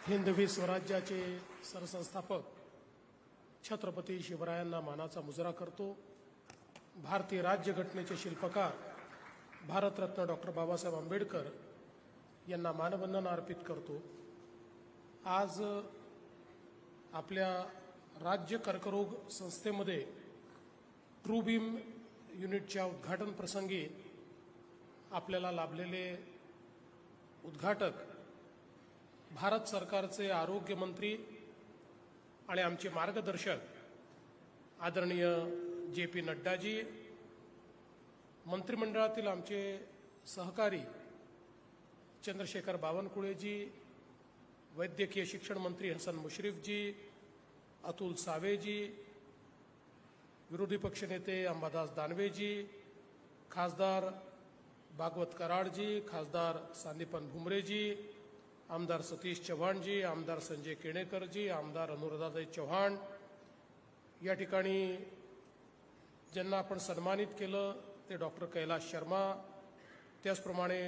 हिंदवी स्वराज्याचे सरसंस्थापक छत्रपती शिवरायांना मानाचा मुजरा करतो। भारतीय राज्यघटनेचे शिल्पकार भारतरत्न डॉक्टर बाबासाहेब आंबेडकर यांना मानवंदना अर्पित करतो। आज आपल्या राज्य कर्करोग संस्थेमध्ये ट्रूबीम युनिटच्या उद्घाटन प्रसंगी आपल्याला लाभलेले उद्घाटक भारत सरकारचे आरोग्य मंत्री आणि आमचे मार्गदर्शक आदरणीय जे.पी. नड्डाजी, मंत्रिमंडळातील आमचे सहकारी चंद्रशेखर बावनकुळेजी, वैद्यकीय शिक्षण मंत्री हसन मुश्रीफजी, अतुल सावेजी, विरोधी पक्षनेते अंबादास दानवेजी, खासदार भागवत कराडजी, खासदार संदीपन भुमरेजी, आमदार सतीश चव्हाणजी, आमदार संजय केणेकरजी, आमदार अनुराधाताई चव्हाण, या ठिकाणी ज्यांना आपण सन्मानित केलं ते डॉक्टर कैलाश शर्मा, त्याचप्रमाणे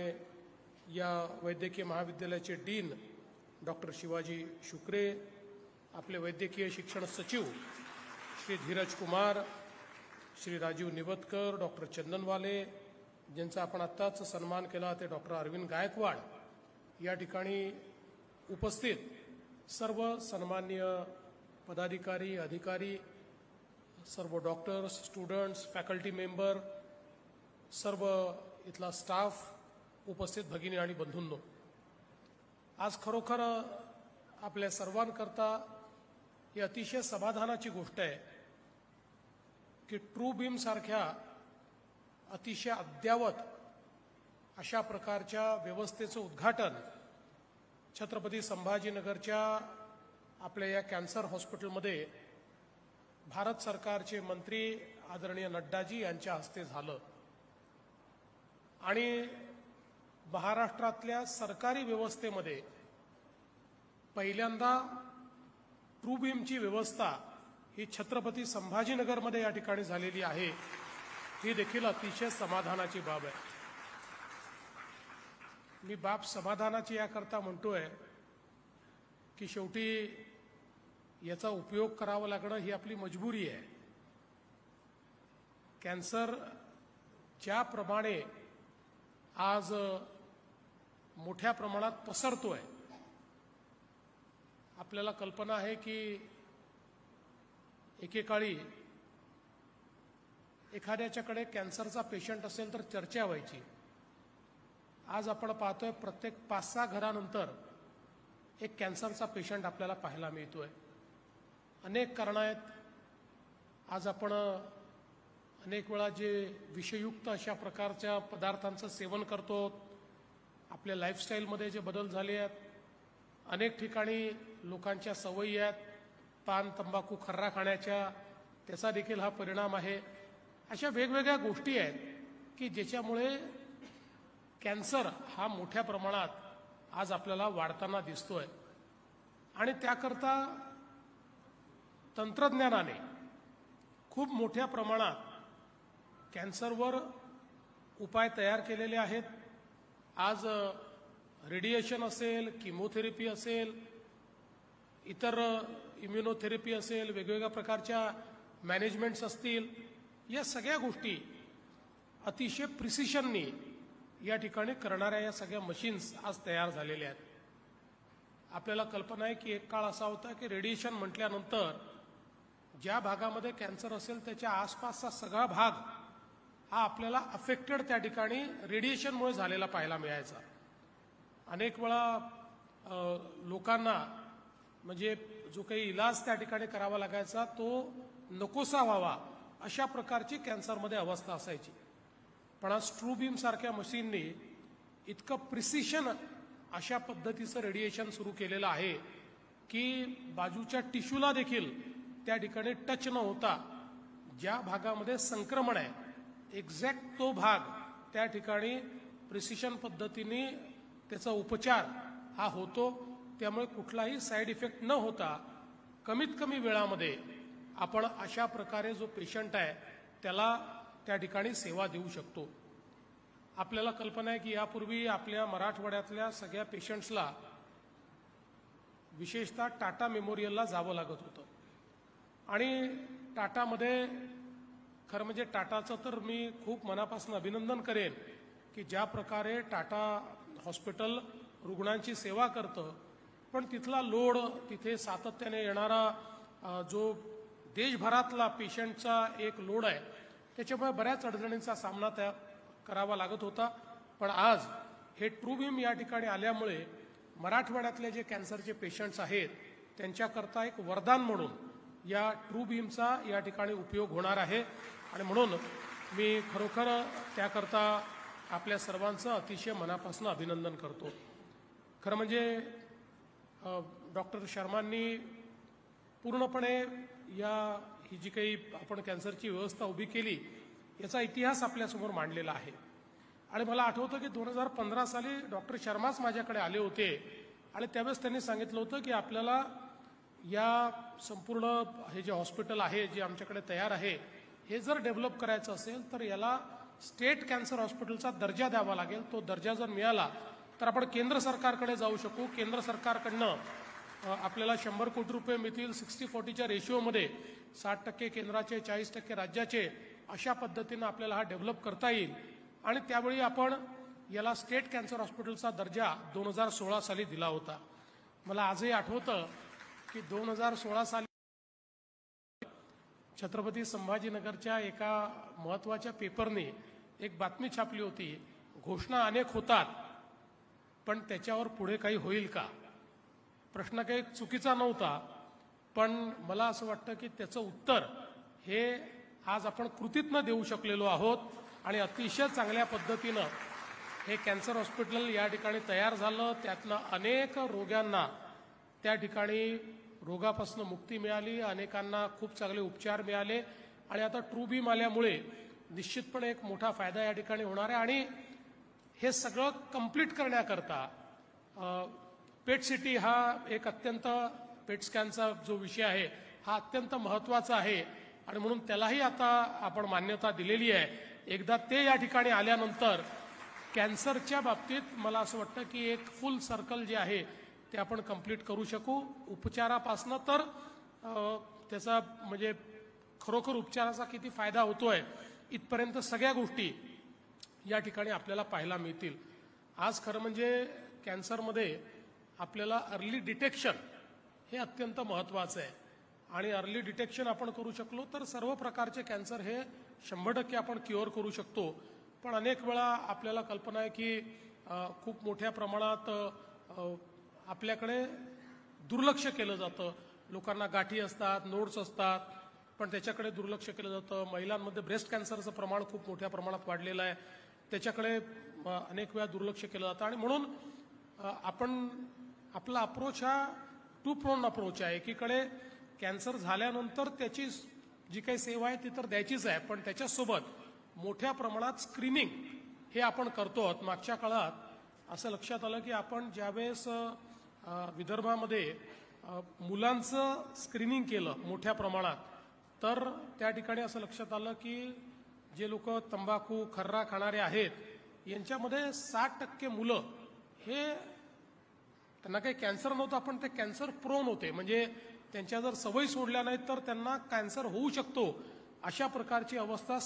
या वैद्यकीय महाविद्यालयाचे डीन डॉक्टर शिवाजी शुक्रे, आपले वैद्यकीय शिक्षण सचिव श्री धीरज कुमार, श्री राजीव निवतकर, डॉक्टर चंदनवाले, ज्यांचा आपण आत्ताच सन्मान केला ते डॉक्टर अरविंद गायकवाड, या ठिकाणी उपस्थित सर्व सन्माननीय पदाधिकारी, अधिकारी, सर्व डॉक्टर्स, स्टुडंट्स, फॅकल्टी मेंबर, सर्व इथला स्टाफ, उपस्थित भगिनी आणि बंधूंनो, आज खरोखर आपल्या सर्वांकरता ही अतिशय समाधानाची गोष्ट आहे की ट्रूबीम सारख्या अतिशय अद्ययावत अशा प्रकारच्या व्यवस्थेचं उद्घाटन छत्रपती संभाजीनगरच्या आपल्या या कॅन्सर हॉस्पिटलमध्ये भारत सरकारचे मंत्री आदरणीय नड्डाजी यांच्या हस्ते झालं आणि महाराष्ट्रातल्या सरकारी व्यवस्थेमध्ये पहिल्यांदा ट्रूबीमची व्यवस्था ही छत्रपती संभाजीनगरमध्ये या ठिकाणी झालेली आहे, ही देखील अतिशय समाधानाची बाब आहे। मी बाब समाधानाची याकरता म्हणतोय की शेवटी याचा उपयोग करावा लागणं ही आपली मजबुरी आहे। कॅन्सर ज्याप्रमाणे आज मोठ्या प्रमाणात पसरतोय, आपल्याला कल्पना आहे की एकेकाळी एखाद्याच्याकडे कॅन्सरचा पेशंट असेल तर चर्चा व्हायची। आज आपण पाहतोय प्रत्येक 5-6 घरानंतर एक कॅन्सरचा पेशंट आपल्याला पाहायला मिळतोय। अनेक कारणं आहेत। आज आपण अनेक वेळा जे विषयुक्त अशा प्रकारच्या पदार्थांचं सेवन करतो, आपल्या लाईफस्टाईलमध्ये जे बदल झाले आहेत, अनेक ठिकाणी लोकांच्या सवयी आहेत, पान, तंबाखू, खर्रा खाण्याच्या, त्याचा देखील हा परिणाम आहे। अशा वेगवेगळ्या गोष्टी आहेत की ज्याच्यामुळे कॅन्सर हा मोठ्या प्रमाणात आज आपल्याला वाढताना दिसतोय आणि त्याकरता तंत्रज्ञानाने खूप मोठ्या प्रमाणात कॅन्सरवर उपाय तयार केलेले आहेत। आज रेडिएशन असेल, किमोथेरपी असेल, इतर इम्युनोथेरपी असेल, वेगवेगळ्या प्रकारच्या मॅनेजमेंट्स असतील, या सगळ्या गोष्टी अतिशय प्रिसिशननी या ठिकाणी करणाऱ्या या सगळ्या मशीन्स आज तयार झालेल्या आहेत। आपल्याला कल्पना आहे की एक काळ असा होता की रेडिएशन म्हटल्यानंतर ज्या भागामध्ये कॅन्सर असेल त्याच्या आसपासचा सगळा भाग हा आपल्याला अफेक्टेड त्या ठिकाणी रेडिएशनमुळे झालेला पाहायला मिळायचा। अनेक वेळा लोकांना म्हणजे जो काही इलाज त्या ठिकाणी करावा लागायचा तो नकोसा व्हावा अशा प्रकारची कॅन्सरमध्ये अवस्था असायची। पण आज ट्रूबीम सारख्या मशीननी इतकं प्रिसिशन अशा पद्धतीचं रेडिएशन सुरू केलेलं आहे की बाजूच्या टिश्यूला देखील त्या ठिकाणी टच न होता ज्या भागामध्ये संक्रमण आहे एक्झॅक्ट तो भाग त्या ठिकाणी प्रिसिशन पद्धतीने त्याचा उपचार हा होतो। त्यामुळे कुठलाही साईड इफेक्ट न होता कमीत कमी वेळामध्ये आपण अशा प्रकारे जो पेशंट आहे त्याला त्या ठिकाणी सेवा देऊ शकतो। आपल्याला कल्पना आहे की यापूर्वी आपल्या मराठवाड्यातल्या सगळ्या पेशंट्सला विशेषतः टाटा मेमोरियलला जावं लागत होतं. आणि टाटामध्ये खरं म्हणजे टाटाचं तर मी खूप मनापासून अभिनंदन करेन की ज्या प्रकारे टाटा हॉस्पिटल रुग्णांची सेवा करतं, पण तिथला लोड, तिथे सातत्याने येणारा जो देशभरातला पेशंटचा एक लोड आहे, त्याच्यामुळे बऱ्याच अडचणींचा सामना करावा लागत होता. पण आज हे ट्रूबीम या ठिकाणी आल्यामुळे मराठवाड्यातले जे कॅन्सरचे पेशंट्स आहेत त्यांच्याकरता एक वरदान म्हणून या ट्रूबीमचा या ठिकाणी उपयोग होणार आहे. आणि म्हणून मी खरोखर त्याकरता आपल्या सर्वांचं अतिशय मनापासून अभिनंदन करतो. खरं म्हणजे डॉक्टर शर्मांनी पूर्णपणे ही जी काही आपण कॅन्सरची व्यवस्था उभी केली याचा इतिहास आपल्यासमोर मांडलेला आहे. आणि मला आठवतं की 2015 साली डॉक्टर शर्माच माझ्याकडे आले होते आणि त्यावेळेस त्यांनी सांगितलं होतं की आपल्याला या संपूर्ण हे जे हॉस्पिटल आहे जे आमच्याकडे तयार आहे हे जर डेव्हलप करायचं असेल तर याला स्टेट कॅन्सर हॉस्पिटलचा दर्जा द्यावा लागेल. तो दर्जा जर मिळाला तर आपण केंद्र सरकारकडे जाऊ शकू. केंद्र सरकारकडनं आपल्याला 100 कोटी रुपये मिळतील. 60-40च्या रेशिओमध्ये 60% केंद्राचे 40% राज्याचे, अशा पद्धतीनं आपल्याला हा डेव्हलप करता येईल. आणि त्यावेळी आपण याला स्टेट कॅन्सर हॉस्पिटलचा दर्जा 2016 साली दिला होता. मला आजही आठवतं की 2016 साली छत्रपती संभाजीनगरच्या एका महत्त्वाच्या पेपरने एक बातमी छापली होती, घोषणा अनेक होतात पण त्याच्यावर पुढे काही होईल का. प्रश्न काही चुकीचा नव्हता, पण मला असं वाटतं की त्याचं उत्तर हे आज आपण कृतीतनं देऊ शकलेलो आहोत. आणि अतिशय चांगल्या पद्धतीनं हे कॅन्सर हॉस्पिटल या ठिकाणी तयार झालं. त्यातनं अनेक रोग्यांना त्या ठिकाणी रोगापासून मुक्ती मिळाली, अनेकांना खूप चांगले उपचार मिळाले. आणि आता ट्रूबीम आल्यामुळे निश्चितपणे एक मोठा फायदा या ठिकाणी होणार आहे. आणि हे सगळं कंप्लीट करण्याकरता पेट सिटी हा एक अत्यंत, पेट स्कॅनचा जो विषय आहे हा अत्यंत महत्त्वाचा आहे आणि म्हणून त्यालाही आता आपण मान्यता दिलेली आहे. एकदा ते या ठिकाणी आल्यानंतर कॅन्सरच्या बाबतीत मला असं वाटतं की एक फुल सर्कल जे आहे ते आपण कंप्लीट करू शकू. उपचारापासनं तर त्याचा म्हणजे खरोखर उपचाराचा किती फायदा होतोय इथपर्यंत सगळ्या गोष्टी या ठिकाणी आपल्याला पाहायला मिळतील. आज खरं म्हणजे कॅन्सरमध्ये आपल्याला अर्ली डिटेक्शन हे अत्यंत महत्त्वाचं आहे. आणि अर्ली डिटेक्शन आपण करू शकलो तर सर्व प्रकारचे कॅन्सर हे 100% आपण क्युअर करू शकतो. पण अनेक वेळा आपल्याला कल्पना आहे की खूप मोठ्या प्रमाणात आपल्याकडे दुर्लक्ष केलं जातं. लोकांना गाठी असतात, नोड्स असतात, पण त्याच्याकडे दुर्लक्ष केलं जातं. महिलांमध्ये ब्रेस्ट कॅन्सरचं प्रमाण खूप मोठ्या प्रमाणात वाढलेलं आहे, त्याच्याकडे अनेक वेळा दुर्लक्ष केलं जातं. आणि म्हणून आपण आपला अप्रोच हा टू प्रोन अप्रोच आहे. एकीकडे कॅन्सर झाल्यानंतर त्याची जी काही सेवा आहे ती तर द्यायचीच आहे, पण त्याच्यासोबत मोठ्या प्रमाणात स्क्रीनिंग हे आपण करतो आहोत. मागच्या काळात असं लक्षात आलं की आपण ज्यावेळेस विदर्भामध्ये मुलांचं स्क्रीनिंग केलं मोठ्या प्रमाणात, तर त्या ठिकाणी असं लक्षात आलं की जे लोक तंबाखू खर्रा खाणारे आहेत यांच्यामध्ये 60% मुलं हे त्यांना काही कॅन्सर नव्हतं, पण ते कॅन्सर प्रोन होते. म्हणजे त्यांच्या जर सवयी सोडल्या नाहीत तर त्यांना कॅन्सर होऊ शकतो, अशा प्रकारची अवस्था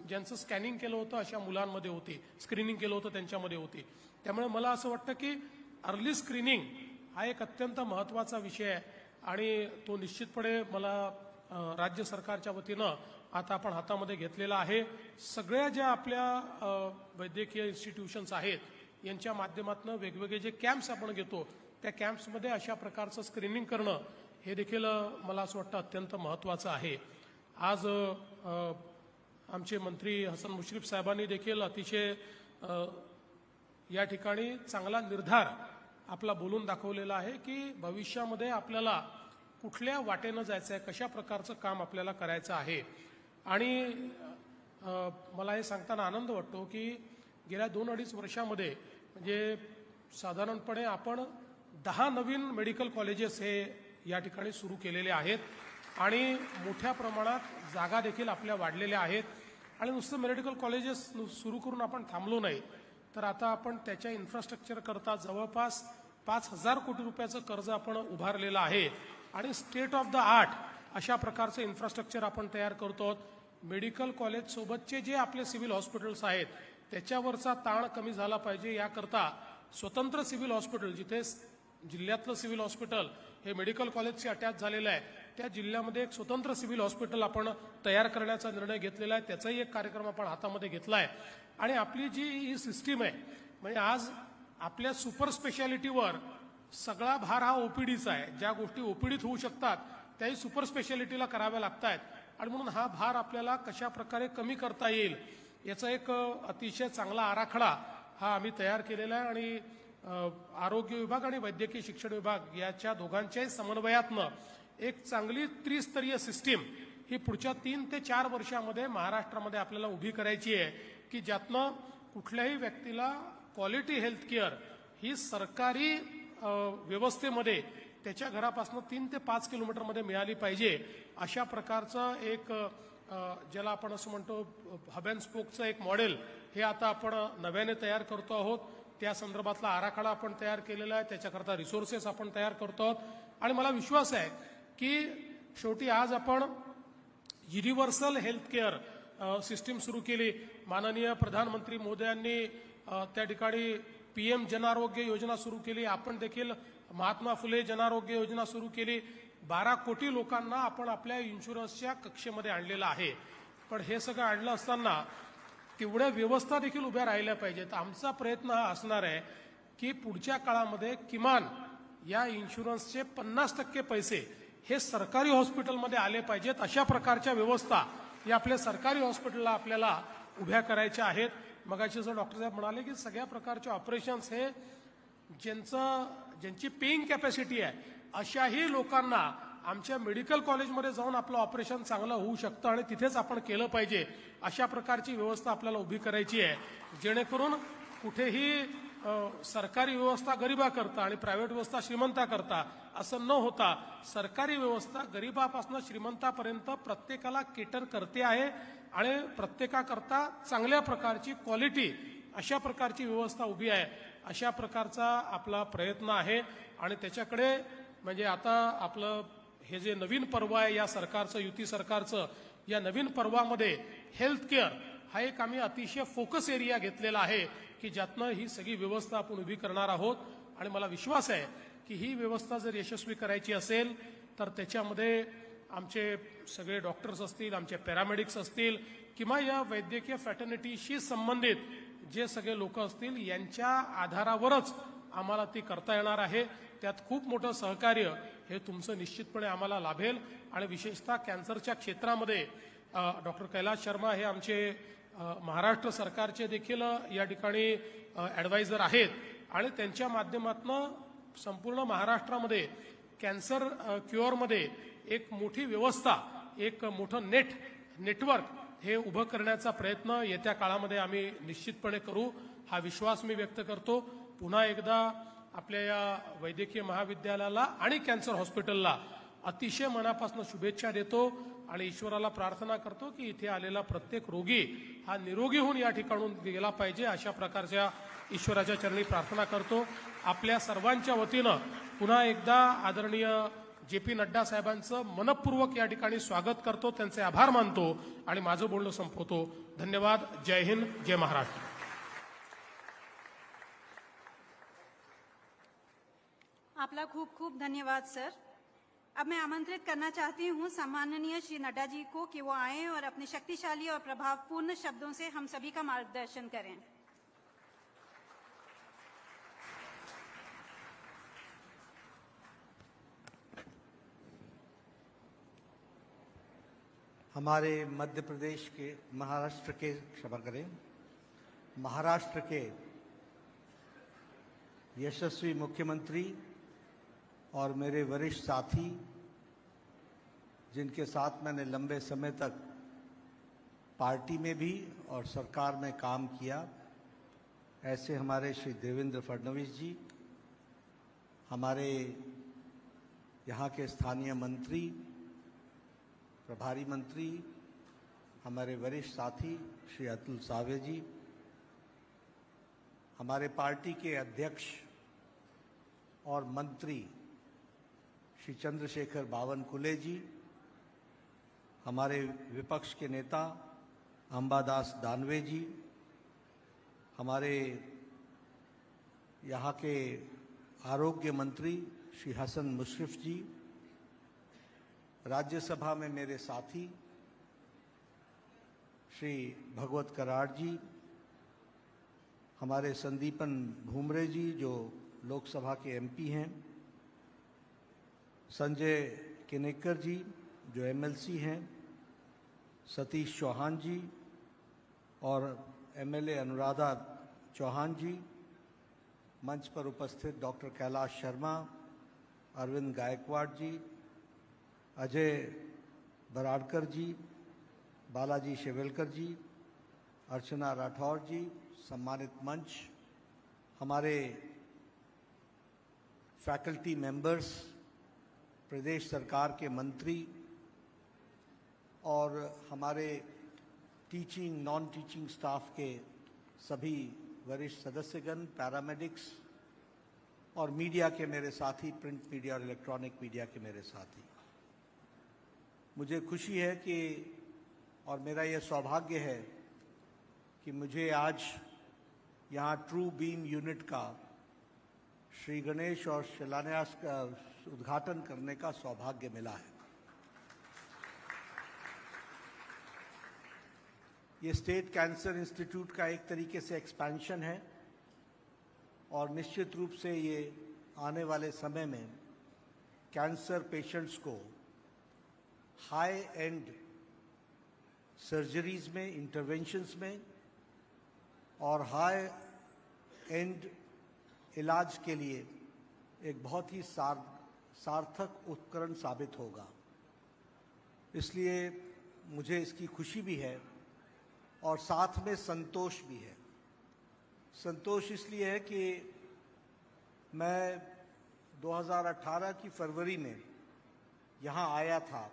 ज्यांचं स्कॅनिंग केलं होतं अशा मुलांमध्ये होती, स्क्रीनिंग केलं होतं त्यांच्यामध्ये होती. त्यामुळे मला असं वाटतं की अर्ली स्क्रीनिंग हा एक अत्यंत महत्त्वाचा विषय आहे आणि तो निश्चितपणे मला राज्य सरकारच्या वतीनं आता आपण हातामध्ये घेतलेला आहे. सगळ्या ज्या आपल्या वैद्यकीय इन्स्टिट्यूशन्स आहेत यांच्या माध्यमातून वेगवेगळे जे कॅम्प्स आपण घेतो त्या कॅम्प्समध्ये अशा प्रकारचं स्क्रीनिंग करणं हे देखील मला असं वाटतं अत्यंत महत्त्वाचं आहे. आज आमचे मंत्री हसन मुश्रीफ साहेबांनी देखील अतिशय या ठिकाणी चांगला निर्धार आपला बोलून दाखवलेला आहे की भविष्यामध्ये आपल्याला कुठल्या वाटेनं जायचं आहे, कशा प्रकारचं काम आपल्याला करायचं आहे. आणि मला हे सांगताना आनंद वाटतो की गेल्या 2-2.5 वर्षामध्ये म्हणजे साधारणपणे आपण 10 नवीन मेडिकल कॉलेजेस हे या ठिकाणी सुरू केलेले आहेत आणि मोठ्या प्रमाणात जागा देखील आपल्या वाढलेल्या आहेत. आणि नुसतं मेडिकल कॉलेजेस सुरू करून आपण थांबलो नाही, तर आता आपण त्याच्या इन्फ्रास्ट्रक्चर करता जवळपास 5,000 कोटी रुपयाचं कर्ज आपण उभारलेलं आहे आणि स्टेट ऑफ द आर्ट अशा प्रकारचं इन्फ्रास्ट्रक्चर आपण तयार करतो आहोत. मेडिकल कॉलेज सोबतचे जे आपले सिव्हिल हॉस्पिटल्स आहेत त्याच्यावरचा ताण कमी झाला पाहिजे याकरता स्वतंत्र सिव्हिल हॉस्पिटल, जिथे जिल्ह्यातलं सिव्हिल हॉस्पिटल हे मेडिकल कॉलेजशी अटॅच झालेलं आहे, त्या जिल्ह्यामध्ये एक स्वतंत्र सिव्हिल हॉस्पिटल आपण तयार करण्याचा निर्णय घेतलेला आहे. त्याचाही एक कार्यक्रम आपण हातामध्ये घेतला आहे. आणि आपली जी ही सिस्टीम आहे, म्हणजे आज आपल्या सुपर स्पेशालिटीवर सगळा भार हा ओपीडीचा आहे. ज्या गोष्टी ओपीडीत होऊ शकतात त्याही सुपर स्पेशालिटीला कराव्या लागत आहेत. आणि म्हणून हा भार आपल्याला कशा प्रकारे कमी करता येईल याचा एक अतिशय चांगला आराखडा हा आम्ही तयार केलेला आहे. आणि आरोग्य विभाग आणि वैद्यकीय शिक्षण विभाग याच्या दोघांच्याही समन्वयातनं एक चांगली त्रिस्तरीय सिस्टीम ही पुढच्या 3 ते 4 वर्षामध्ये महाराष्ट्रामध्ये आपल्याला उभी करायची आहे, की ज्यातनं कुठल्याही व्यक्तीला क्वालिटी हेल्थ केअर ही सरकारी व्यवस्थेमध्ये त्याच्या घरापासून 3 ते 5 किलोमीटरमध्ये मिळाली पाहिजे. अशा प्रकारचं एक ज्याला आपण असं म्हणतो हब अँड स्पोकचं एक मॉडेल हे आता आपण नव्याने तयार करतो आहोत. त्या संदर्भातला आराखडा आपण तयार केलेला आहे. त्याच्याकरता रिसोर्सेस आपण तयार करतो आहोत. आणि मला विश्वास आहे की शेवटी आज आपण युनिव्हर्सल हेल्थ केअर सिस्टीम सुरू केली. माननीय प्रधानमंत्री महोदयांनी त्या ठिकाणी PM जन आरोग्य योजना सुरू केली. आपण देखील महात्मा फुले जन आरोग्य योजना सुरू केली. 12 कोटी लोकांना आपण आपल्या इन्शुरन्सच्या कक्षेमध्ये आणलेलं आहे. पण हे सगळं आणलं असताना तेवढ्या व्यवस्था देखील उभ्या राहिल्या पाहिजेत. आमचा प्रयत्न हा असणार आहे की पुढच्या काळामध्ये किमान या इन्शुरन्सचे 50% पैसे हे सरकारी हॉस्पिटलमध्ये आले पाहिजेत. अशा प्रकारच्या व्यवस्था या आपल्या सरकारी हॉस्पिटलला आपल्याला उभ्या करायच्या आहेत. मगाशी जर डॉक्टर साहेब म्हणाले की सगळ्या प्रकारचे ऑपरेशन्स हे ज्यांची पेईंग कॅपॅसिटी आहे अशाही लोकांना आमच्या मेडिकल कॉलेजमध्ये जाऊन आपलं ऑपरेशन चांगलं होऊ शकतं आणि तिथेच आपण केलं पाहिजे. अशा प्रकारची व्यवस्था आपल्याला उभी करायची आहे, जेणेकरून कुठेही सरकारी व्यवस्था गरिबाकरता आणि प्रायव्हेट व्यवस्था श्रीमंताकरता असं न होता सरकारी व्यवस्था गरिबापासून श्रीमंतापर्यंत प्रत्येकाला केटर करते आहे आणि प्रत्येकाकरता चांगल्या प्रकारची क्वालिटी अशा प्रकारची व्यवस्था उभी आहे. अशा प्रकारचा आपला प्रयत्न आहे. आणि त्याच्याकडे म्हणजे आता आपलं हे जे नवीन पर्व आहे या सरकारचं, युती सरकारचं, या नवीन पर्वामध्ये हेल्थ केअर हा एक आम्ही अतिशय फोकस एरिया घेतलेला आहे की ज्यातनं ही सगळी व्यवस्था आपण उभी करणार आहोत. आणि मला विश्वास आहे की ही व्यवस्था जर यशस्वी करायची असेल तर त्याच्यामध्ये आमचे सगळे डॉक्टर्स असतील, आमचे पॅरामेडिक्स असतील किंवा या वैद्यकीय फॅटर्निटीशी संबंधित जे सगळे लोक असतील यांच्या आधारावरच आम्हाला ती करता येणार आहे. त्यात खूप मोठं सहकार्य हे तुमचं निश्चितपणे आम्हाला लाभेल. आणि विशेषतः कॅन्सरच्या क्षेत्रामध्ये डॉक्टर कैलाश शर्मा हे आमचे महाराष्ट्र सरकारचे देखील या ठिकाणी ॲडवायझर आहेत. आणि त्यांच्या माध्यमातून संपूर्ण महाराष्ट्रामध्ये कॅन्सर क्युअरमध्ये एक मोठी व्यवस्था, एक मोठं नेटवर्क हे उभं करण्याचा प्रयत्न येत्या काळामध्ये आम्ही निश्चितपणे करू, हा विश्वास मी व्यक्त करतो. पुन्हा एकदा आपल्या या वैद्यकीय महाविद्यालयाला आणि कॅन्सर हॉस्पिटलला अतिशय मनापासून शुभेच्छा देतो आणि ईश्वराला प्रार्थना करतो की इथे आलेला प्रत्येक रोगी हा निरोगी होऊन या ठिकाणून गेला पाहिजे. अशा प्रकारच्या ईश्वराच्या चरणी प्रार्थना करतो. आपल्या सर्वांच्या वतीनं पुन्हा एकदा आदरणीय JP नड्डा साहेबांचं मनपूर्वक या ठिकाणी स्वागत करतो, त्यांचे आभार मानतो आणि माझं बोलणं संपवतो. धन्यवाद. जय हिंद, जय महाराष्ट्र. आपला खूप खूप धन्यवाद सर. अब मैं आमंत्रित करना चाहती हूं सम्माननीय श्री नड्डा जी को कि वो आएं और अपने शक्तिशाली और प्रभावपूर्ण शब्दों से हम सभी का मार्गदर्शन करें. हमारे मध्य प्रदेश के महाराष्ट्र के यशस्वी मुख्यमंत्री और मेरे वरिष्ठ साथी, जिनके साथ मैंने लंबे समय तक पार्टी में भी और सरकार में काम किया, ऐसे हमारे श्री देवेंद्र फडणवीस जी, हमारे यहाँ के स्थानीय मंत्री, प्रभारी मंत्री, हमारे वरिष्ठ साथी श्री अतुल सावे जी, हमारे पार्टी के अध्यक्ष और मंत्री श्री चंद्रशेखर बावनकुले जी, हमारे विपक्ष के नेता अंबादास दानवे जी, हमारे यहाँ के आरोग्य मंत्री श्री हसन मुशर्रफ जी, राज्यसभा में मेरे साथी श्री भगवत कराड़ जी, हमारे संदीपन भूमरे जी जो लोकसभा के एमपी हैं, संजय किनेकर जी जो एमएलसी हैं, सतीश चौहान जी और एमएलए अनुराधा चौहान जी, मंच पर उपस्थित डॉक्टर कैलाश शर्मा, अरविंद गायकवाड़ जी, अजय बराड़कर जी, बालाजी शेवेलकर जी, अर्चना राठौर जी, सम्मानित मंच, हमारे फैकल्टी मेंबर्स, प्रदेश सरकार के मंत्री और हमारे टीचिंग नॉन टीचिंग स्टाफ के सभी वरिष्ठ सदस्यगण, पैरामेडिक्स और मीडिया के मेरे साथी, प्रिंट मीडिया और इलेक्ट्रॉनिक मीडिया के मेरे साथी, मुझे खुशी है कि और मेरा यह सौभाग्य है कि मुझे आज यहाँ ट्रू बीम यूनिट का श्री गणेश और शिलान्यास का उद्घाटन करने का सौभाग्य मिला है। ये स्टेट कैंसर इंस्टीट्यूट का एक तरीके से एक्सपेंशन है और निश्चित रूप से ये आने वाले समय में कैंसर पेशेंट्स को हाई एंड सर्जरीज में, इंटरवेंशंस में और हाई एंड इलाज के लिए एक बहुत ही सार्थक उपकरण साबित होगा। इसलिए मुझे इसकी खुशी भी है और साथ में संतोष भी है। संतोष इसलिए है कि मैं 2018 की फरवरी में यहाँ आया था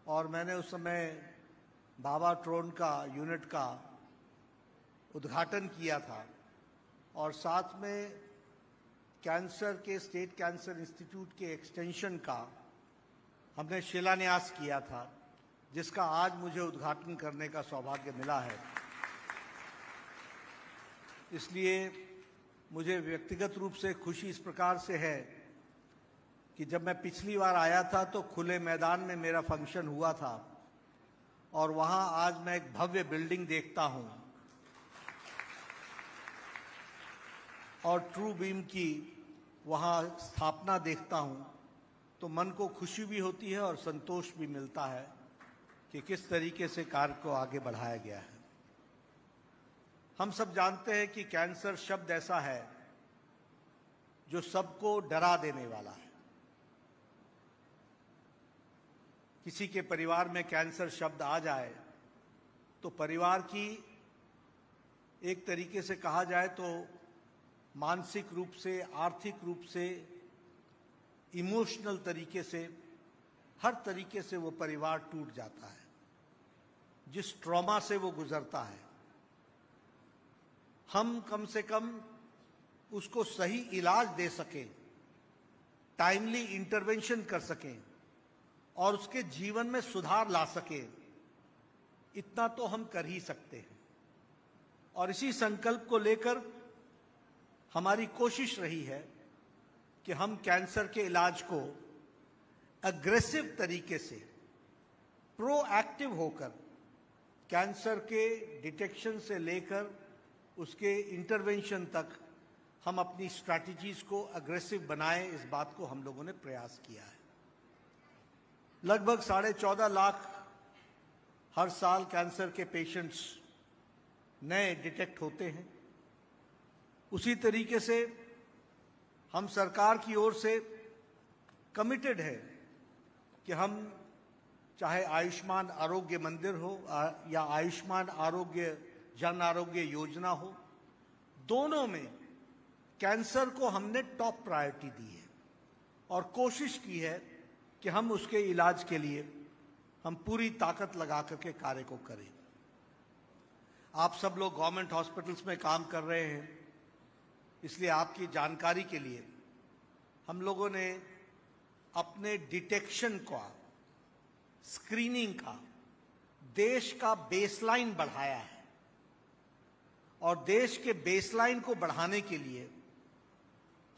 और मैंने उस समय बाबा ट्रोन का यूनिट का उद्घाटन किया था और साथ में कैंसर के स्टेट कैंसर इंस्टीट्यूट के एक्सटेंशन का हमने शिलान्यास किया था, जिसका आज मुझे उद्घाटन करने का सौभाग्य मिला है। इसलिए मुझे व्यक्तिगत रूप से खुशी इस प्रकार से है कि जब मैं पिछली बार आया था तो खुले मैदान में मेरा फंक्शन हुआ था और वहां आज मैं एक भव्य बिल्डिंग देखता हूं और ट्रू बीम की वहां स्थापना देखता हूं तो मन को खुशी भी होती है और संतोष भी मिलता है कि किस तरीके से कार्य को आगे बढ़ाया गया है। हम सब जानते हैं कि कैंसर शब्द ऐसा है जो सबको डरा देने वाला है। किसी के परिवार में कैंसर शब्द आ जाए तो परिवार की एक तरीके से कहा जाए तो मानसिक रूप से, आर्थिक रूप से, इमोशनल तरीके से, हर तरीके से वो परिवार टूट जाता है। जिस ट्रॉमा से वो गुजरता है, हम कम से कम उसको सही इलाज दे सकें, टाइमली इंटरवेंशन कर सकें और उसके जीवन में सुधार ला सकें, इतना तो हम कर ही सकते हैं। और इसी संकल्प को लेकर हमारी कोशिश रही है कि हम कैंसर के इलाज को अग्रेसिव तरीके से, प्रोएक्टिव होकर, कैंसर के डिटेक्शन से लेकर उसके इंटरवेंशन तक हम अपनी स्ट्रैटेजीज को अग्रेसिव बनाएं, इस बात को हम लोगों ने प्रयास किया है। लगभग 14.5 लाख हर साल कैंसर के पेशेंट्स नए डिटेक्ट होते हैं। उसी तरीके से हम सरकार की ओर से कमिटेड है कि हम चाहे आयुष्मान आरोग्य मंदिर हो या आयुष्मान आरोग्य जन आरोग्य योजना हो, दोनों में कैंसर को हमने टॉप प्रायोरिटी दी है और कोशिश की है कि हम उसके इलाज के लिए हम पूरी ताकत लगा करके कार्य को करें। आप सब लोग गवर्नमेंट हॉस्पिटल्स में काम कर रहे हैं, इसलिए आपकी जानकारी के लिए हम लोगों ने अपने डिटेक्शन का, स्क्रीनिंग का देश का बेसलाइन बढ़ाया है और देश के बेसलाइन को बढ़ाने के लिए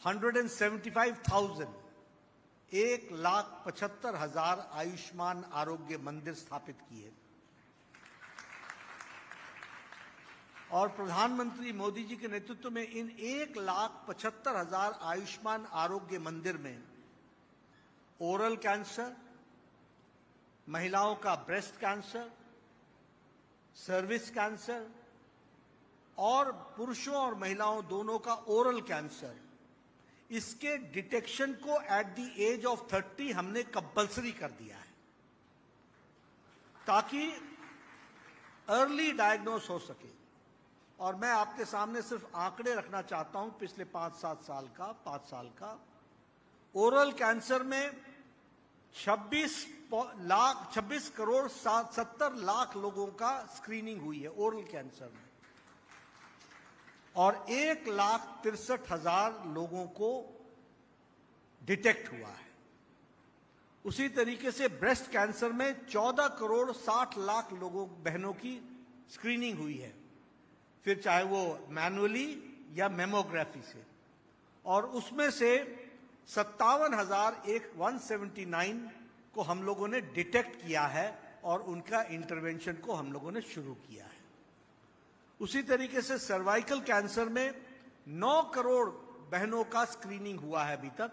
175,000 1,75,000 आयुष्मान आरोग्य मंदिर स्थापित किए और प्रधानमंत्री मोदी जी के नेतृत्व में इन 1,75,000 आयुष्मान आरोग्य मंदिर में ओरल कैंसर, महिलाओं का ब्रेस्ट कैंसर, सर्विक्स कैंसर और पुरुषों और महिलाओं दोनों का ओरल कैंसर, इसके डिटेक्शन को एट द एज ऑफ 30 हमने कंपल्सरी कर दिया है ताकि अर्ली डायग्नोस हो सके। और मैं आपके सामने सिर्फ आंकड़े रखना चाहता हूं पिछले 5 साल का ओरल कैंसर में 26 करोड़ 70 लाख लोगों का स्क्रीनिंग हुई है ओरल कैंसर में और 1,63,000 लोगों को डिटेक्ट हुआ है। उसी तरीके से ब्रेस्ट कैंसर में 14 करोड़ 60 लाख लोगों बहनों की स्क्रीनिंग हुई है, फिर चाहे वो मैनुअली या मेमोग्राफी से, और उसमें से 57,179 को हम लोगों ने डिटेक्ट किया है और उनका इंटरवेंशन को हम लोगों ने शुरू किया है। उसी तरीके से सर्वाइकल कैंसर में 9 करोड़ बहनों का स्क्रीनिंग हुआ है अभी तक,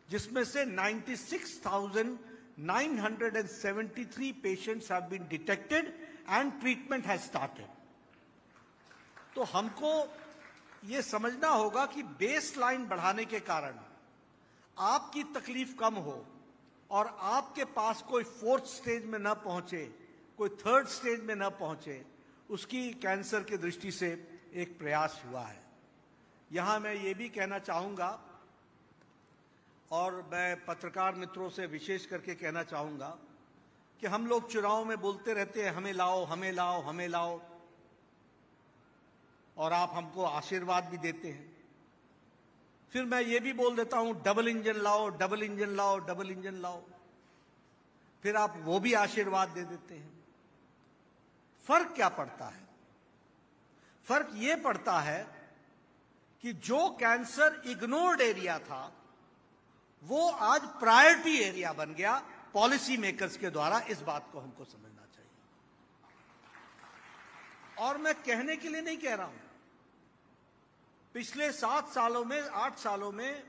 जिसमें से 96,973 patients have been detected and treatment has started. तो हमको ये समझना होगा कि बेस लाइन बढ़ाने के कारण आपकी तकलीफ कम हो और आपके पास कोई 4th स्टेज में ना पहुंचे, कोई 3rd स्टेज में ना पहुंचे, उसकी कैंसर की दृष्टि से एक प्रयास हुआ है। यहां मैं ये भी कहना चाहूंगा और मैं पत्रकार मित्रों से विशेष करके कहना चाहूंगा कि हम लोग चुनाव में बोलते रहते हैं हमें लाओ, हमें लाओ, हमें लाओ, और आप हमको आशीर्वाद भी देते हैं। फिर मैं ये भी बोल देता हूं डबल इंजन लाओ, डबल इंजन लाओ, डबल इंजन लाओ, फिर आप वो भी आशीर्वाद दे देते हैं। फर्क क्या पड़ता है? फर्क ये पड़ता है कि जो कैंसर इग्नोर्ड एरिया था वो आज प्रायोरिटी एरिया बन गया पॉलिसी मेकर्स के द्वारा। इस बात को हमको समझना चाहिए। और मैं कहने के लिए नहीं कह रहा हूं, पिछले 7 सालों में, 8 सालों में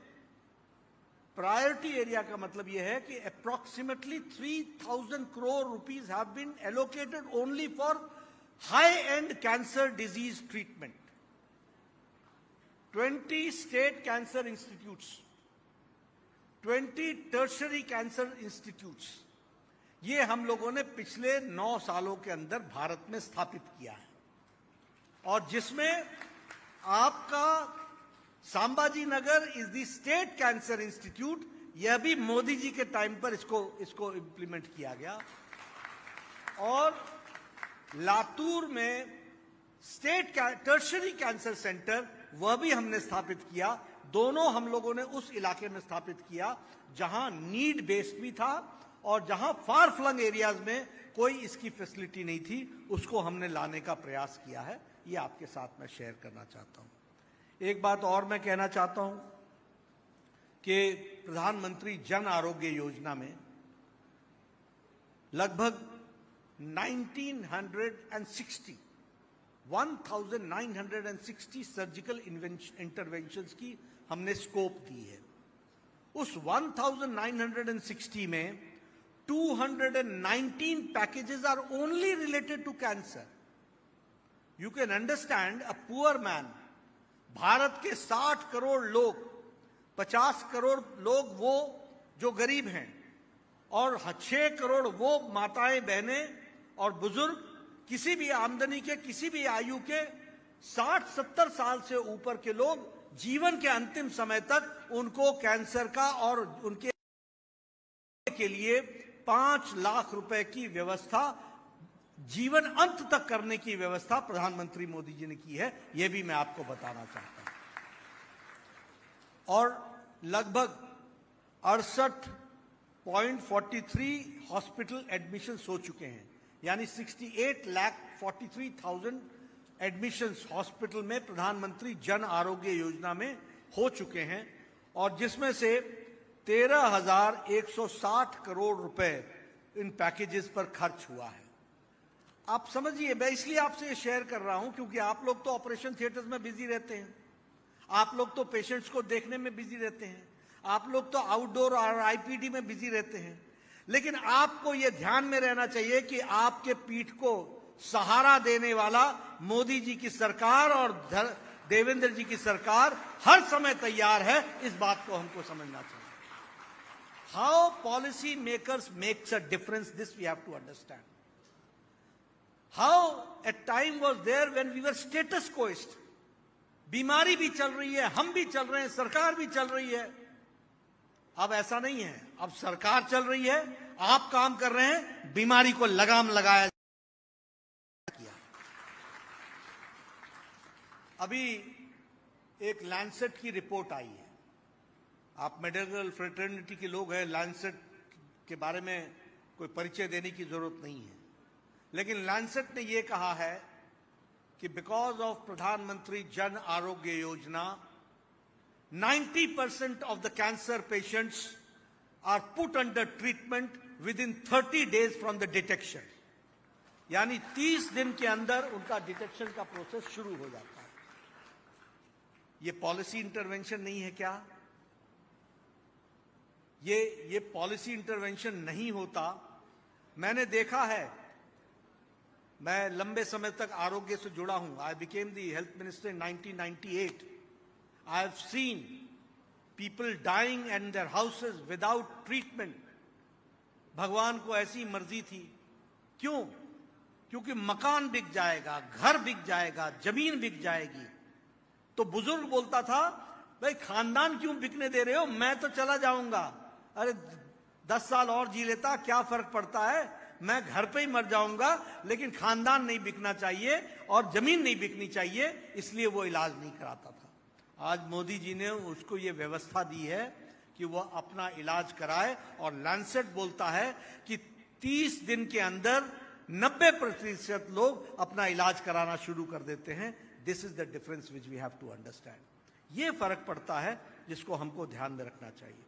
प्रायोरिटी एरिया का मतलब यह है कि approximately 3,000 crore rupees have been allocated only for high end cancer disease treatment. 20 state cancer institutes, 20 tertiary cancer institutes, ये हम लोगों ने पिछले 9 सालों के अंदर भारत में स्थापित किया है, और जिसमें आपका Sambhaji Nagar is the state cancer institute. यह भी मोदी जी के टाइम पर इसको इंप्लीमेंट किया गया, और लातूर में स्टेट टर्शरी कैंसर सेंटर वह भी हमने स्थापित किया। दोनों हम लोगों ने उस इलाके में स्थापित किया जहां नीड बेस्ड भी था और जहां फार फ्लंग एरियाज में कोई इसकी फैसिलिटी नहीं थी, उसको हमने लाने का प्रयास किया है। ये आपके साथ मैं शेयर करना चाहता हूं। एक बात और मैं कहना चाहता हूं कि प्रधानमंत्री जन आरोग्य योजना में लगभग 1960 सर्जिकल इंटरवेंशंस की हमने स्कोप दी है। उस 1960 में 219 packages are only related to cancer. You can understand a poor man, Bharat के 60 करोड़ लोग, 50 करोड़ लोग वो जो गरीब हैं, और 6 करोड़ वो माताएं, बहनें और बुजुर्ग, किसी भी आमदनी के, किसी भी आयु के, 60-70 साल से ऊपर के लोग, जीवन के अंतिम समय तक उनको कैंसर का और उनके के लिए 5 लाख रुपए की व्यवस्था, जीवन अंत तक करने की व्यवस्था प्रधानमंत्री मोदी जी ने की है। यह भी मैं आपको बताना चाहता हूं। और लगभग 68.43 हॉस्पिटल एडमिशन्स हो चुके हैं, यानी 68,43,000 एडमिशन्स हॉस्पिटल में प्रधानमंत्री जन आरोग्य योजना में हो चुके हैं, और जिसमें से 13,160 करोड़ रुपए इन पैकेजेस पर खर्च हुआ है। आप समझिए, मैं इसलिए आपसे ये शेयर कर रहा हूं क्योंकि आप लोग तो ऑपरेशन थिएटर्स में बिजी रहते हैं, आप लोग तो पेशेंट्स को देखने में बिजी रहते हैं, आप लोग तो आउटडोर और आईपीडी में बिजी रहते हैं, लेकिन आपको यह ध्यान में रहना चाहिए कि आपके पीठ को सहारा देने वाला मोदी जी की सरकार और देवेंद्र जी की सरकार हर समय तैयार है। इस बात को हमको समझना चाहिए। How policy makers makes a difference, this we have to understand. How a time was there when we were status quoist, बीमारी भी चल रही है, हम भी चल रहे हैं, सरकार भी चल रही है। अब ऐसा नहीं है, अब सरकार चल रही है, आप काम कर रहे हैं, बीमारी को लगाम लगाया किया। अभी एक लैंसेट की रिपोर्ट आई है, आप मेडिकल फ्रेटर्निटी के लोग हैं, लैंसेट के बारे में कोई परिचय देने की जरूरत नहीं है, लेकिन लैंसेट ने यह कहा है कि बिकॉज ऑफ प्रधानमंत्री Jan Arogya Yojana 90% of the cancer patients are put under treatment within 30 days from the detection, यानी 30 दिन के अंदर उनका डिटेक्शन का प्रोसेस शुरू हो जाता है। ये पॉलिसी इंटरवेंशन नहीं है क्या? ये पॉलिसी इंटरवेंशन नहीं होता। मैंने देखा है, मैं लंबे समय तक आरोग्य से जुड़ा हूं। I became the health minister in 1998। I have seen people dying in their houses without treatment. भगवान को ऐसी मर्जी थी। क्यों? क्योंकि मकान बिक जाएगा, घर बिक जाएगा, जमीन बिक जाएगी। तो बुजुर्ग बोलता था, भाई खानदान क्यों बिकने दे रहे हो, मैं तो चला जाऊंगा। अरे 10 साल और जी लेता, क्या फर्क पड़ता है, मैं घर पे ही मर जाऊंगा, लेकिन खानदान नहीं बिकना चाहिए और जमीन नहीं बिकनी चाहिए, इसलिए वो इलाज नहीं कराता था। आज मोदी जी ने उसको ये व्यवस्था दी है कि वह अपना इलाज कराए, और लैंसेट बोलता है कि 30 दिन के अंदर 90% लोग अपना इलाज कराना शुरू कर देते हैं। This is the difference which we have to understand. ये फर्क पड़ता है जिसको हमको ध्यान में रखना चाहिए।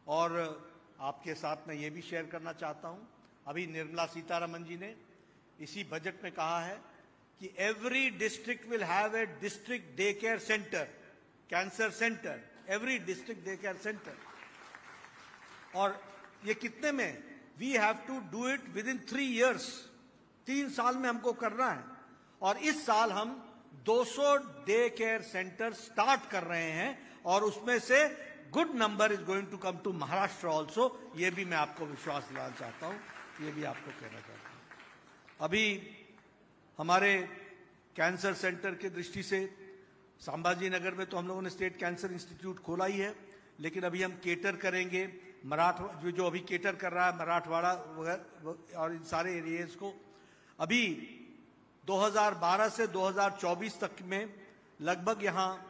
और आपके साथ मैं ये भी शेयर करना चाहता हूं, अभी निर्मला सीतारमन जी ने इसी बजट में कहा है कि every district will have a district day care centre, cancer centre, every district day care centre. और ये कितने में? We have to do it within 3 years, 3 साल में हमको करना है। और इस साल हम 200 डे केयर सेंटर स्टार्ट कर रहे हैं, और उसमें से good number is going to come to Maharashtra also. ये भी मैं आपको विश्वास दिलाना चाहता हूं, ये भी आपको कहना चाहता हूं। अभी हमारे कैंसर सेंटर की दृष्टि से संभाजी नगर में तो हम लोगों ने स्टेट कैंसर इंस्टीट्यूट खोला ही है, लेकिन अभी हम केटर करेंगे जो अभी केटर कर रहा है मराठवाड़ा वगैरह और इन सारे एरियाज को। अभी 2012 से 2024 तक में लगभग यहाँ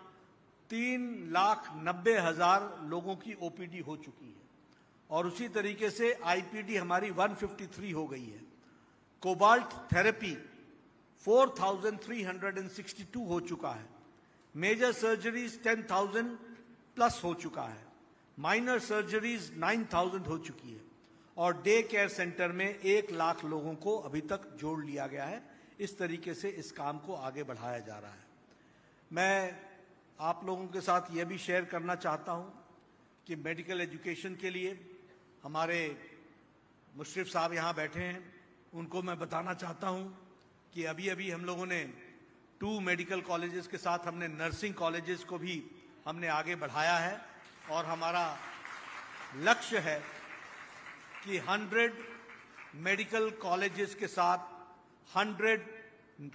3,90,000 लोगों की ओपीडी हो चुकी है, और उसी तरीके से आईपीडी हमारी 153 हो गई है। कोबाल्ट थेरेपी 4,362 हो चुका है। मेजर सर्जरीज 10,000 प्लस हो चुका है। माइनर सर्जरीज 9,000 हो चुकी है, और डे केयर सेंटर में 1 लाख लोगों को अभी तक जोड़ लिया गया है। इस तरीके से इस काम को आगे बढ़ाया जा रहा है। मैं आप लोगों के साथ यह भी शेयर करना चाहता हूं कि मेडिकल एजुकेशन के लिए हमारे मुशर्रफ साहब यहाँ बैठे हैं, उनको मैं बताना चाहता हूं कि अभी अभी हम लोगों ने 2 मेडिकल कॉलेजेस के साथ हमने नर्सिंग कॉलेजेस को भी हमने आगे बढ़ाया है, और हमारा लक्ष्य है कि 100 मेडिकल कॉलेजेस के साथ 100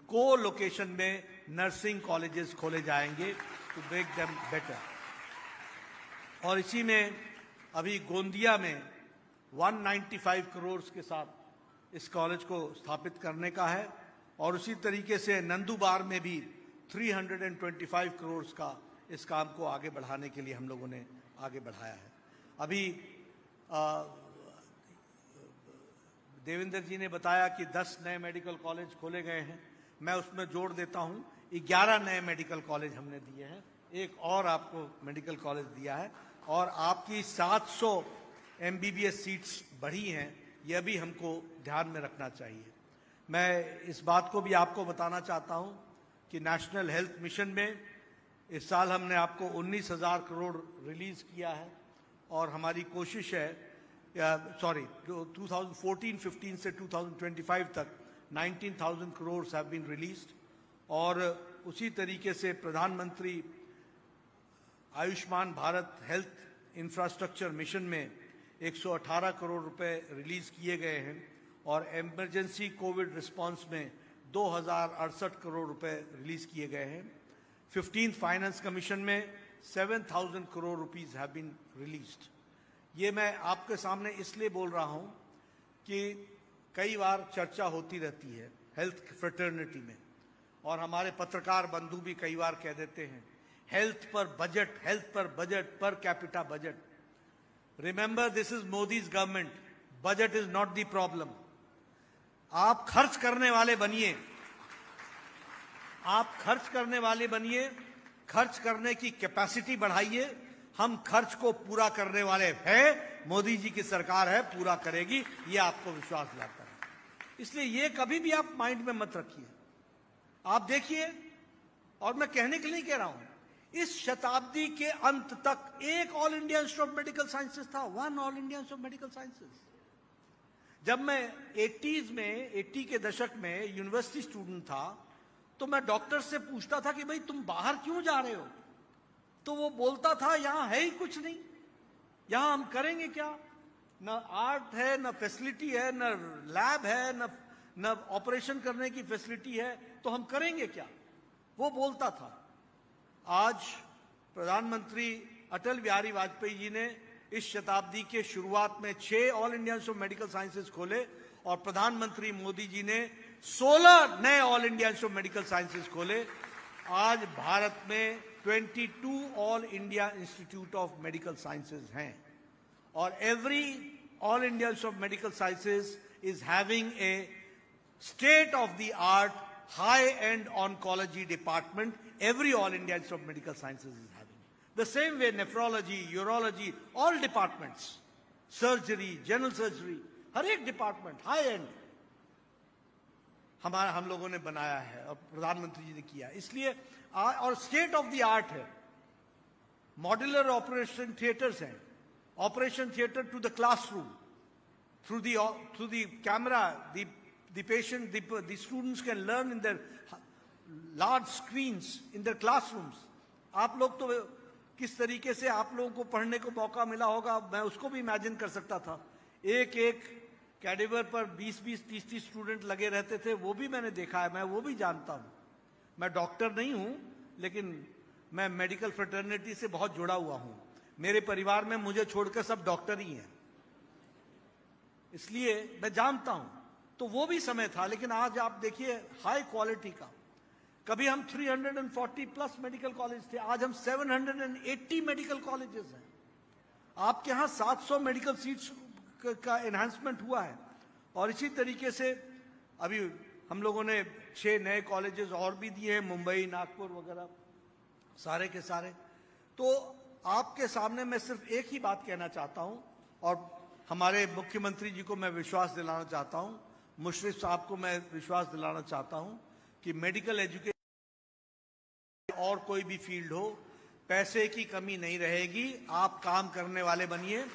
को लोकेशन में नर्सिंग कॉलेजेस खोले जाएंगे टू मेक देम बेटर। और इसी में अभी गोंदिया में 195 करोड़ के साथ इस कॉलेज को स्थापित करने का है, और उसी तरीके से नंदुबार में भी 325 करोड़ का इस काम को आगे बढ़ाने के लिए हम लोगों ने आगे बढ़ाया है। अभी देवेंद्र जी ने बताया कि 10 नए मेडिकल कॉलेज खोले गए हैं, मैं उसमें जोड़ देता हूं 11 नए मेडिकल कॉलेज हमने दिए हैं, एक और आपको मेडिकल कॉलेज दिया है, और आपकी 700 MBBS सीट्स बढ़ी हैं, यह भी हमको ध्यान में रखना चाहिए। मैं इस बात को भी आपको बताना चाहता हूं कि नेशनल हेल्थ मिशन में इस साल हमने आपको 19,000 करोड़ रिलीज किया है, और हमारी कोशिश है 2014-15 से 2025 तक 19,000 करोड़ हैव बीन रिलीज्ड, और उसी तरीके से प्रधानमंत्री Ayushman Bharat health infrastructure mission में 118 करोड़ रुपए रिलीज किए गए हैं, और इमरजेंसी कोविड रिस्पांस में 2,068 करोड़ रुपए रिलीज किए गए हैं। 15th फाइनेंस कमीशन में 7,000 crore rupees have been released. ये मैं आपके सामने इसलिए बोल रहा हूं कि कई बार चर्चा होती रहती है हेल्थ फ्रेटर्निटी में, और हमारे पत्रकार बंधु भी कई बार कह देते हैं हेल्थ पर budget, per capita budget. Remember, this is Modi's government, budget is not the problem. आप खर्च करने वाले बनिए, आप खर्च करने वाले बनिए, खर्च करने की कैपेसिटी बढ़ाइए। हम खर्च को पूरा करने वाले हैं, मोदी जी की सरकार है, पूरा करेगी, ये आपको विश्वास दिलाता है। इसलिए ये कभी भी आप माइंड में मत रखिए। आप देखिए, और मैं कहने के लिए कह रहा हूं, इस शताब्दी के अंत तक एक All India Institute of Medical Sciences था, one All India Institute of Medical Sciences. जब मैं 80 के दशक में यूनिवर्सिटी स्टूडेंट था, तो मैं डॉक्टर से पूछता था कि भाई तुम बाहर क्यों जा रहे हो, तो वो बोलता था यहां है ही कुछ नहीं, यहां हम करेंगे क्या, न आर्ट है, न फैसिलिटी है, न लैब है, न ऑपरेशन करने की फैसिलिटी है, तो हम करेंगे क्या, वो बोलता था। आज प्रधानमंत्री अटल बिहारी वाजपेयी जी ने इस शताब्दी के शुरुआत में 6 all India Institute of Medical sciences खोले, और प्रधानमंत्री मोदी जी ने 16 नए all India Institute of Medical sciences खोले। आज भारत में 22 all India Institute of Medical sciences हैं, और every all India Institute of Medical sciences is having a state of the art high and oncology department. Every all India Institute of Medical Sciences is having. The same way nephrology, urology, all departments, surgery, general surgery, हर एक department high and हम लोगों ने बनाया है और प्रधानमंत्री जी ने किया। इसलिए और स्टेट ऑफ द आर्ट है। मॉड्यूलर ऑपरेशन थिएटर्स हैं, operation theatre to the classroom, through the camera, the patient, the students can learn in their large screens in their classrooms. आप लोग तो किस तरीके से आप लोगों को पढ़ने को मौका मिला होगा, मैं उसको भी इमेजिन कर सकता था। एक कैडेवर पर 20-20, 30-30 स्टूडेंट लगे रहते थे, वो भी मैंने देखा है, मैं वो भी जानता हूं। मैं डॉक्टर नहीं हूं, लेकिन मैं मेडिकल फ्रेटर्निटी से बहुत जुड़ा हुआ हूं। मेरे परिवार में मुझे छोड़कर सब डॉक्टर ही हैं, इसलिए मैं जानता हूं। तो वो भी समय था, लेकिन आज आप देखिए हाई क्वालिटी का। कभी हम 340 प्लस मेडिकल कॉलेज थे, आज हम 780 मेडिकल कॉलेजेस हैं। आपके यहां 700 मेडिकल सीट्स का एनहांसमेंट हुआ है, और इसी तरीके से अभी हम लोगों ने 6 नए कॉलेजेस और भी दिए हैं, मुंबई, नागपुर वगैरह, सारे के सारे। तो आपके सामने मैं सिर्फ एक ही बात कहना चाहता हूं, और हमारे मुख्यमंत्री जी को मैं विश्वास दिलाना चाहता हूं, मुशर्रफ साहब को मैं विश्वास दिलाना चाहता हूं कि मेडिकल एजुकेशन और कोई भी फील्ड हो, पैसे की कमी नहीं रहेगी। आप काम करने वाले बनिए,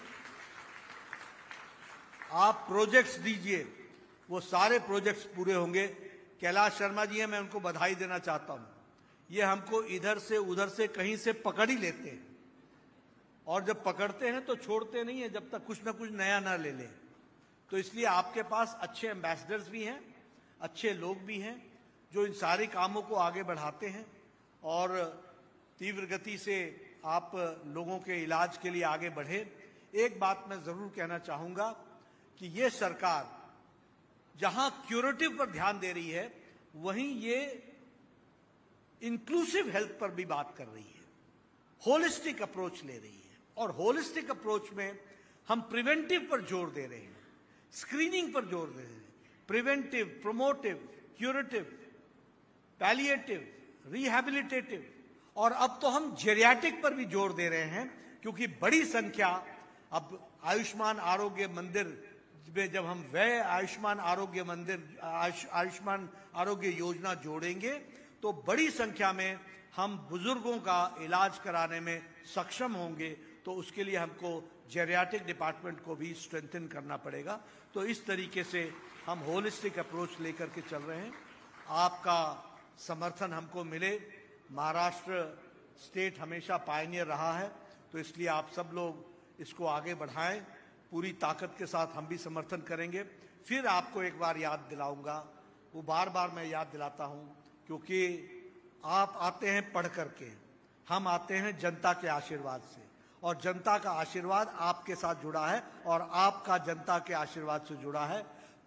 आप प्रोजेक्ट्स दीजिए, वो सारे प्रोजेक्ट्स पूरे होंगे। कैलाश शर्मा जी हैं, मैं उनको बधाई देना चाहता हूं। ये हमको इधर से उधर से कहीं से पकड़ ही लेते हैं, और जब पकड़ते हैं तो छोड़ते नहीं है जब तक कुछ ना कुछ नया ना ले लें। तो इसलिए आपके पास अच्छे एम्बेसडर्स भी हैं, अच्छे लोग भी हैं, जो इन सारे कामों को आगे बढ़ाते हैं, और तीव्र गति से आप लोगों के इलाज के लिए आगे बढ़े। एक बात मैं जरूर कहना चाहूंगा कि ये सरकार जहां क्यूरेटिव पर ध्यान दे रही है, वहीं ये इंक्लूसिव हेल्थ पर भी बात कर रही है, होलिस्टिक अप्रोच ले रही है। और होलिस्टिक अप्रोच में हम प्रिवेंटिव पर जोर दे रहे हैं, स्क्रीनिंग पर जोर दे रहे हैं, preventive, promotive, curative, palliative, rehabilitative, और अब तो हम जेरियाटिक पर भी जोर दे रहे हैं, क्योंकि बड़ी संख्या अब आयुष्मान आरोग्य मंदिर में जब हम व्यय आयुष्मान आरोग्य मंदिर आयुष्मान आरोग्य योजना जोड़ेंगे तो बड़ी संख्या में हम बुजुर्गों का इलाज कराने में सक्षम होंगे। तो उसके लिए हमको जेरियाटिक डिपार्टमेंट को भी स्ट्रेंथन करना पड़ेगा। तो इस तरीके से हम होलिस्टिक अप्रोच लेकर के चल रहे हैं। आपका समर्थन हमको मिले। महाराष्ट्र स्टेट हमेशा पायनियर रहा है, तो इसलिए आप सब लोग इसको आगे बढ़ाएं। पूरी ताकत के साथ हम भी समर्थन करेंगे। फिर आपको एक बार याद दिलाऊंगा, वो बार बार मैं याद दिलाता हूं, क्योंकि आप आते हैं पढ़ करके, हम आते हैं जनता के आशीर्वाद से, और जनता का आशीर्वाद आपके साथ जुड़ा है और आपका जनता के आशीर्वाद से जुड़ा है।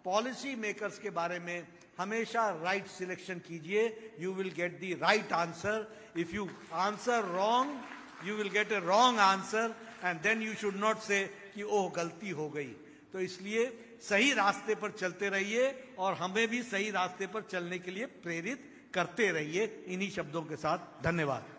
पॉलिसी मेकर्स के बारे में हमेशा राइट सिलेक्शन कीजिए। You will get the right answer. If you answer wrong you will get a wrong answer, and then you should not say कि ओह गलती हो गई। तो इसलिए सही रास्ते पर चलते रहिए और हमें भी सही रास्ते पर चलने के लिए प्रेरित करते रहिए। इन्हीं शब्दों के साथ धन्यवाद।